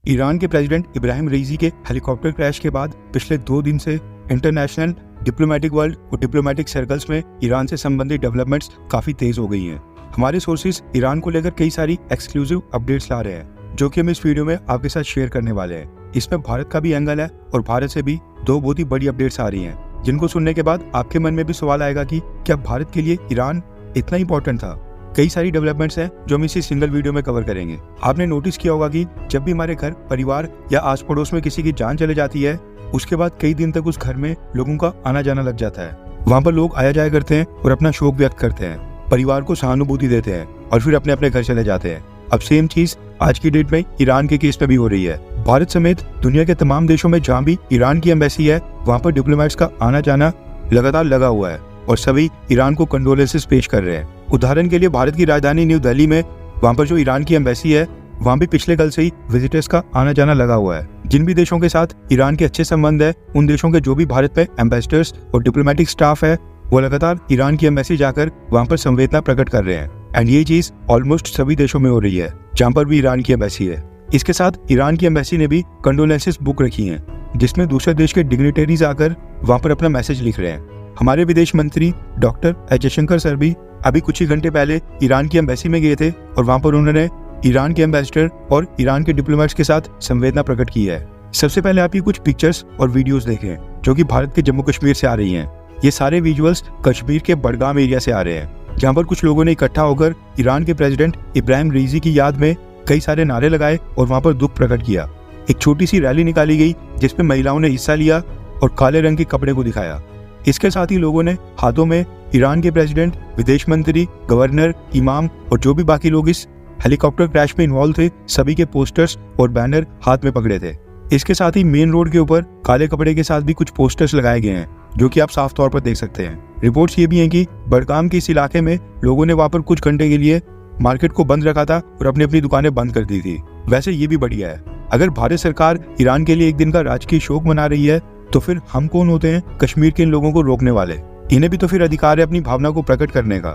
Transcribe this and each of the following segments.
Iran के president Ibrahim रईसी के helicopter crash के बाद पिछले 2 दिन से इंटरनेशनल डिप्लोमेटिक वर्ल्ड और डिप्लोमेटिक सर्कल्स में ईरान से संबंधित डेवलपमेंट्स काफ़ी तेज़ हो गई हैं। हमारे सोर्सेज ईरान को लेकर कई सारी एक्सक्लूसिव अपडेट्स ला रहे हैं जो कि हम इस वीडियो में आपके साथ शेयर करने वाले हैं। इसमें भारत का भी एंगल है और भारत से भी 2 बहुत ही बड़ी अपडेट्स आ रही हैं जिनको सुनने के बाद आपके मन में भी सवाल आएगा कि क्या भारत के लिए ईरान इतना इंपॉर्टेंट था। कई सारी डेवलपमेंट्स हैं जो हम इसी सिंगल वीडियो में कवर करेंगे। आपने नोटिस किया होगा कि जब भी हमारे घर, परिवार या आस पड़ोस में किसी की जान चले जाती है, उसके बाद कई दिन तक उस घर में लोगों का आना जाना लग जाता है। वहाँ पर लोग आया जाया करते हैं और अपना शोक व्यक्त करते हैं, परिवार को सहानुभूति देते हैं और फिर अपने अपने घर चले जाते हैं। अब सेम चीज आज की डेट में ईरान के केस में भी हो रही है। भारत समेत दुनिया के तमाम देशों में जहाँ भी ईरान की एम्बेसी है, वहाँ पर डिप्लोमेट्स का आना जाना लगातार लगा हुआ है और सभी ईरान को कंडोलेंसेस पेश कर रहे हैं। उदाहरण के लिए भारत की राजधानी न्यू दिल्ली में वहाँ पर जो ईरान की एम्बेसी है, वहाँ भी पिछले कल से ही विजिटर्स का आना जाना लगा हुआ है। जिन भी देशों के साथ ईरान के अच्छे संबंध है, उन देशों के जो भी भारत में एम्बेसडर्स और डिप्लोमेटिक स्टाफ है, वो लगातार ईरान की एम्बेसी जाकर वहाँ पर संवेदना प्रकट कर रहे हैं। एंड ये चीज ऑलमोस्ट सभी देशों में हो रही है जहाँ पर भी ईरान की एम्बेसी है। इसके साथ ईरान की एम्बेसी ने भी कंडोलेंसेस बुक रखी हैं, जिसमें दूसरे देश के डिग्निटरीज आकर वहाँ पर अपना मैसेज लिख रहे हैं। हमारे विदेश मंत्री डॉक्टर एस जयशंकर सर भी अभी कुछ ही घंटे पहले ईरान की एम्बेसी में गए थे और वहाँ पर उन्होंने ईरान के एम्बेसडर और ईरान के डिप्लोमेट्स के साथ संवेदना प्रकट की है। सबसे पहले आप ये कुछ पिक्चर्स और वीडियोस देखें जो कि भारत के जम्मू कश्मीर से आ रही हैं। ये सारे विजुअल्स कश्मीर के बडगाम एरिया से आ रहे हैं, जहाँ पर कुछ लोगों ने इकट्ठा होकर ईरान के प्रेसिडेंट इब्राहिम रईसी की याद में कई सारे नारे लगाए और वहाँ पर दुख प्रकट किया। एक छोटी सी रैली निकाली गई जिसमें महिलाओं ने हिस्सा लिया और काले रंग के कपड़े को दिखाया। इसके साथ ही लोगों ने हाथों में ईरान के प्रेसिडेंट, विदेश मंत्री, गवर्नर, इमाम और जो भी बाकी लोग इस हेलीकॉप्टर क्रैश में इन्वॉल्व थे, सभी के पोस्टर्स और बैनर हाथ में पकड़े थे। इसके साथ ही मेन रोड के ऊपर काले कपड़े के साथ भी कुछ पोस्टर्स लगाए गए हैं जो कि आप साफ तौर पर देख सकते हैं। रिपोर्ट्स ये भी हैं कि बडगाम के इस इलाके में लोगों ने वहाँ पर कुछ घंटे के लिए मार्केट को बंद रखा था और अपनी अपनी दुकानें बंद कर दी थी। वैसे ये भी बढ़िया है। अगर भारत सरकार ईरान के लिए एक दिन का राजकीय शोक मना रही है, तो फिर हम कौन होते हैं कश्मीर के इन लोगों को रोकने वाले। इन्हें भी तो फिर अधिकार है अपनी भावना को प्रकट करने का।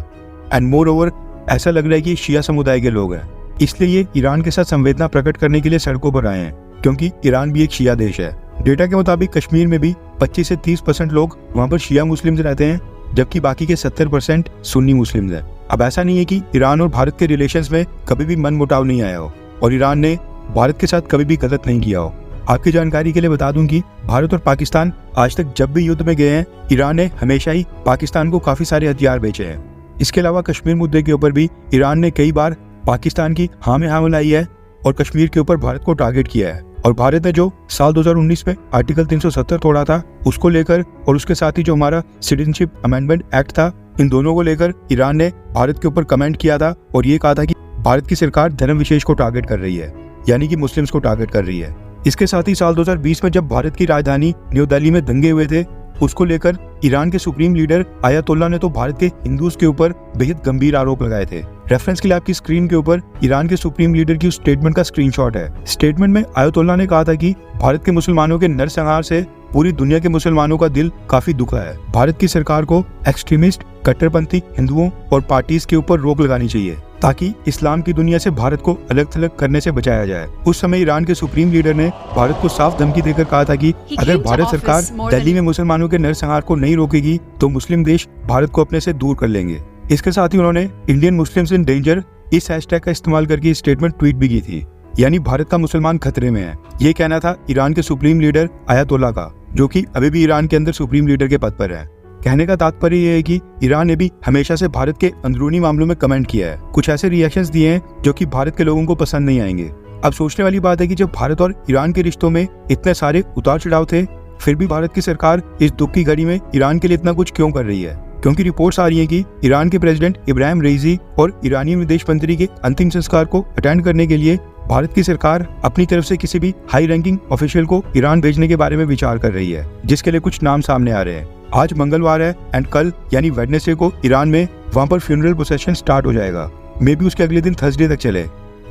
एंड मोर ओवर ऐसा लग रहा है कि शिया समुदाय के लोग हैं, इसलिए ये ईरान के साथ संवेदना प्रकट करने के लिए सड़कों पर आए हैं, क्योंकि ईरान भी एक शिया देश है। डेटा के मुताबिक कश्मीर में भी 25 से 30% लोग वहाँ पर शिया मुस्लिम्स रहते हैं, जबकि बाकी के 70% सुन्नी मुस्लिम्स हैं। अब ऐसा नहीं है कि ईरान और भारत के रिलेशंस में कभी भी मनमुटाव नहीं आया हो और ईरान ने भारत के साथ कभी भी गलत नहीं किया हो। आपकी जानकारी के लिए बता दूं कि भारत और पाकिस्तान आज तक जब भी युद्ध में गए हैं, ईरान ने हमेशा ही पाकिस्तान को काफी सारे हथियार बेचे हैं। इसके अलावा कश्मीर मुद्दे के ऊपर भी ईरान ने कई बार पाकिस्तान की हाँ में हाँ मिलाई है और कश्मीर के ऊपर भारत को टारगेट किया है। और भारत ने जो साल 2019 में आर्टिकल 370 तोड़ा था, उसको लेकर और उसके साथ ही जो हमारा सिटीजनशिप अमेंडमेंट एक्ट था, इन दोनों को लेकर ईरान ने भारत के ऊपर कमेंट किया था और ये कहा था कि भारत की सरकार धर्म विशेष को टारगेट कर रही है, यानी कि मुस्लिम्स को टारगेट कर रही है। इसके साथ ही साल 2020 में जब भारत की राजधानी न्यू दिल्ली में दंगे हुए थे, उसको लेकर ईरान के सुप्रीम लीडर आयतुल्ला ने तो भारत के हिंदूज के ऊपर बेहद गंभीर आरोप लगाए थे। रेफरेंस के लिए आपकी स्क्रीन के ऊपर ईरान के सुप्रीम लीडर की उस स्टेटमेंट का स्क्रीनशॉट है। स्टेटमेंट में आयतुल्ला ने कहा था कि भारत के मुसलमानों के नरसंहार से पूरी दुनिया के मुसलमानों का दिल काफी दुखा है। भारत की सरकार को एक्सट्रीमिस्ट, कट्टरपंथी हिंदुओं और पार्टीज के ऊपर रोक लगानी चाहिए ताकि इस्लाम की दुनिया से भारत को अलग थलग करने से बचाया जाए। उस समय ईरान के सुप्रीम लीडर ने भारत को साफ धमकी देकर कहा था कि अगर भारत सरकार दिल्ली में मुसलमानों के नरसंहार को नहीं रोकेगी तो मुस्लिम देश भारत को अपने से दूर कर लेंगे। इसके साथ ही उन्होंने इंडियन मुस्लिम्स इन डेंजर इस हैशटैग का इस्तेमाल करके स्टेटमेंट ट्वीट भी की थी, यानी भारत का मुसलमान खतरे में है। ये कहना था ईरान के सुप्रीम लीडर आयतुल्ला का, जो कि अभी भी ईरान के अंदर सुप्रीम लीडर के पद पर है। कहने का तात्पर्य यह है कि ईरान ने भी हमेशा से भारत के अंदरूनी मामलों में कमेंट किया है, कुछ ऐसे रिएक्शंस दिए हैं जो कि भारत के लोगों को पसंद नहीं आएंगे। अब सोचने वाली बात है कि जब भारत और ईरान के रिश्तों में इतने सारे उतार चढ़ाव थे, फिर भी भारत की सरकार इस दुख की घड़ी में ईरान के लिए इतना कुछ क्यों कर रही है। क्योंकि रिपोर्ट्स आ रही हैं कि ईरान के प्रेसिडेंट इब्राहिम रईसी और ईरानी विदेश मंत्री के अंतिम संस्कार को अटेंड करने के लिए भारत की सरकार अपनी तरफ से किसी भी हाई रैंकिंग ऑफिशियल को ईरान भेजने के बारे में विचार कर रही है, जिसके लिए कुछ नाम सामने आ रहे हैं। आज मंगलवार है एंड कल यानी वेडनेसडे को ईरान में वहाँ पर फ्यूनरल प्रोसेशन स्टार्ट हो जाएगा। मे बी उसके अगले दिन थर्सडे तक चले।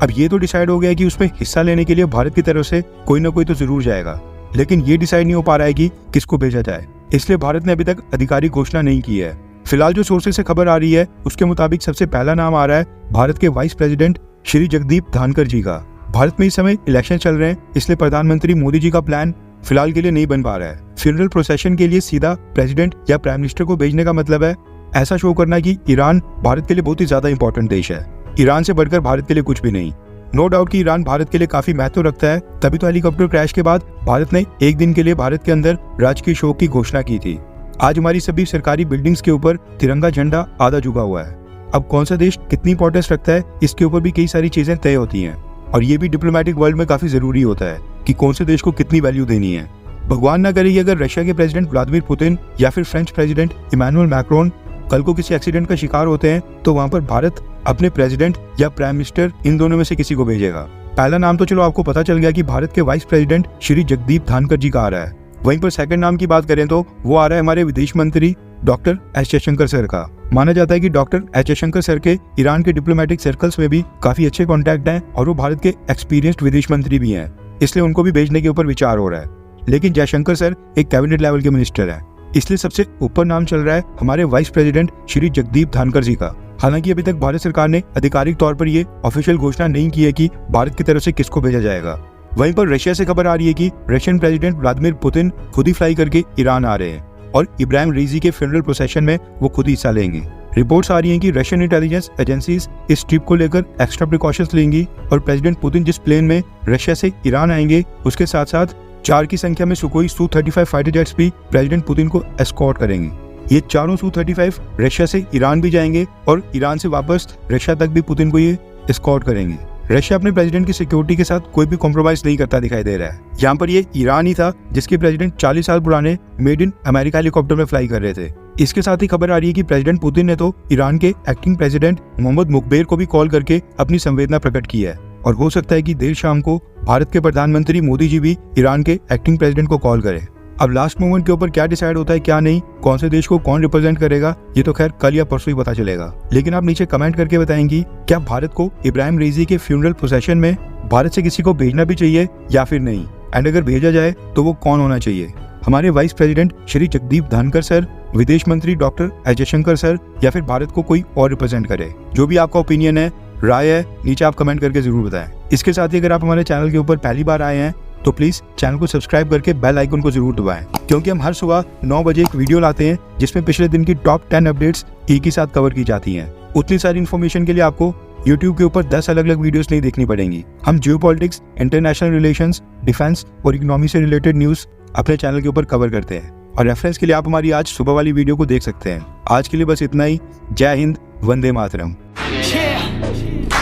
अब ये तो डिसाइड हो गया है कि उसमें हिस्सा लेने के लिए भारत की तरफ से कोई ना कोई तो जरूर जाएगा, लेकिन ये डिसाइड नहीं हो पा रहा है कि किसको भेजा जाए, इसलिए भारत ने अभी तक आधिकारिक घोषणा नहीं की है। फिलहाल जो सोर्सेज से खबर आ रही है उसके मुताबिक सबसे पहला नाम आ रहा है भारत के वाइस प्रेसिडेंट श्री जगदीप धानकर जी का। भारत में इस समय इलेक्शन चल रहे हैं, इसलिए प्रधानमंत्री मोदी जी का प्लान फिलहाल के लिए नहीं बन पा रहा है। फ्यूनरल प्रोसेशन के लिए सीधा प्रेसिडेंट या प्राइम मिनिस्टर को भेजने का मतलब है ऐसा शो करना कि ईरान भारत के लिए बहुत ही ज्यादा इंपॉर्टेंट देश है। ईरान से बढ़कर भारत के लिए कुछ भी नहीं। नो डाउट कि ईरान भारत के लिए काफी महत्व रखता है, तभी तो हेलीकॉप्टर क्रैश के बाद भारत ने एक दिन के लिए भारत के अंदर राजकीय शोक की घोषणा की थी। आज हमारी सभी सरकारी बिल्डिंग्स के ऊपर तिरंगा झंडा आधा झुका हुआ है। अब कौन सा देश कितनी इंपॉर्टेंस रखता है, इसके ऊपर भी कई सारी चीजें तय होती हैं, और ये भी डिप्लोमेटिक वर्ल्ड में काफी जरूरी होता है कि कौन से देश को कितनी वैल्यू देनी है। भगवान ना करे कि अगर रशिया के प्रेसिडेंट व्लादिमीर पुतिन या फिर फ्रेंच प्रेसिडेंट इमैनुअल मैक्रोन कल को किसी एक्सीडेंट का शिकार होते हैं, तो वहां पर भारत अपने प्रेसिडेंट या प्राइम मिनिस्टर इन दोनों में से किसी को भेजेगा। पहला नाम तो चलो आपको पता चल गया कि भारत के वाइस प्रेसिडेंट श्री जगदीप धनखड़ जी का आ रहा है। वहीं पर सेकंड नाम की बात करें तो वो आ रहा है हमारे विदेश मंत्री डॉक्टर एस जयशंकर सर का। माना जाता है कि डॉक्टर एस जयशंकर सर के ईरान के डिप्लोमेटिक सर्कल्स में भी काफी अच्छे कॉन्टैक्ट हैं और वो भारत के एक्सपीरियंस्ड विदेश मंत्री भी हैं, इसलिए उनको भी भेजने के ऊपर विचार हो रहा है। लेकिन जयशंकर सर एक कैबिनेट लेवल के मिनिस्टर हैं, इसलिए सबसे ऊपर नाम चल रहा है हमारे वाइस प्रेसिडेंट श्री जगदीप धनखड़ जी का। हालांकि अभी तक भारत सरकार ने आधिकारिक तौर पर ये ऑफिशियल घोषणा नहीं की है कि भारत की तरफ से किसको भेजा जाएगा। वहीं पर रशिया से खबर आ रही है कि रशियन प्रेसिडेंट व्लादिमीर पुतिन खुद ही फ्लाई करके ईरान आ रहे हैं और इब्राहिम रेजी के फ्यूनरल प्रोसेशन में वो खुद हिस्सा लेंगे। रिपोर्ट्स आ रही हैं कि रशियन इंटेलिजेंस एजेंसीज इस ट्रिप को लेकर एक्स्ट्रा प्रिकॉशंस लेंगी और प्रेसिडेंट पुतिन जिस प्लेन में रशिया से ईरान आएंगे उसके साथ साथ 4 की संख्या में सुखोई Su-35 फाइटर जेट्स भी प्रेसिडेंट पुतिन को एस्कॉर्ट करेंगे। ये चारों Su-35 रशिया से ईरान भी जाएंगे और ईरान से वापस रशिया तक भी पुतिन को ये एस्कॉर्ट करेंगे। रशिया अपने प्रेसिडेंट की सिक्योरिटी के साथ कोई भी कॉम्प्रोमाइज नहीं करता दिखाई दे रहा है। यहाँ पर ये ईरान ही था जिसके प्रेसिडेंट 40 साल पुराने मेड इन अमेरिका हेलीकॉप्टर में फ्लाई कर रहे थे। इसके साथ ही खबर आ रही है कि प्रेसिडेंट पुतिन ने तो ईरान के एक्टिंग प्रेसिडेंट मोहम्मद मुकबेर को भी कॉल करके अपनी संवेदना प्रकट की है और हो सकता है कि देर शाम को भारत के प्रधानमंत्री मोदी जी भी ईरान के एक्टिंग प्रेसिडेंट को कॉल करें। अब लास्ट मोमेंट के ऊपर क्या डिसाइड होता है क्या नहीं, कौन से देश को कौन रिप्रेजेंट करेगा, ये तो खैर कल या परसों ही पता चलेगा। लेकिन आप नीचे कमेंट करके बताएंगी क्या भारत को इब्राहिम रेजी के फ्यूनरल प्रोसेशन में भारत से किसी को भेजना भी चाहिए या फिर नहीं, एंड अगर भेजा जाए तो वो कौन होना चाहिए, हमारे vice president Shri Jagdeep Dhankhar sir, विदेश मंत्री डॉक्टर एस जयशंकर सर, या फिर भारत को कोई और रिप्रेजेंट करे। जो भी आपका ओपिनियन है, राय है, नीचे आप कमेंट करके जरूर बताएं। इसके साथ ही अगर आप हमारे चैनल के ऊपर पहली बार आए हैं तो प्लीज चैनल को सब्सक्राइब करके बेल आइकन को जरूर दबाएं, क्योंकि हम हर सुबह 9 बजे एक वीडियो लाते हैं जिसमें पिछले दिन की टॉप 10 अपडेट्स एक ही साथ कवर की जाती हैं। उतनी सारी इन्फॉर्मेशन के लिए आपको YouTube के ऊपर 10 अलग अलग वीडियोस नहीं देखनी पड़ेंगी। हम जियोपॉलिटिक्स, इंटरनेशनल रिलेशंस, डिफेंस और इकोनॉमी से रिलेटेड न्यूज अपने चैनल के ऊपर कवर करते हैं, और रेफरेंस के लिए आप हमारी आज सुबह वाली वीडियो को देख सकते हैं। आज के लिए बस इतना ही। जय Hind, Vande Mataram.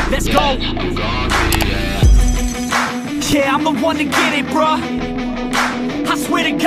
Let's go. Yeah, I'm the one to get it, bruh. I swear to God.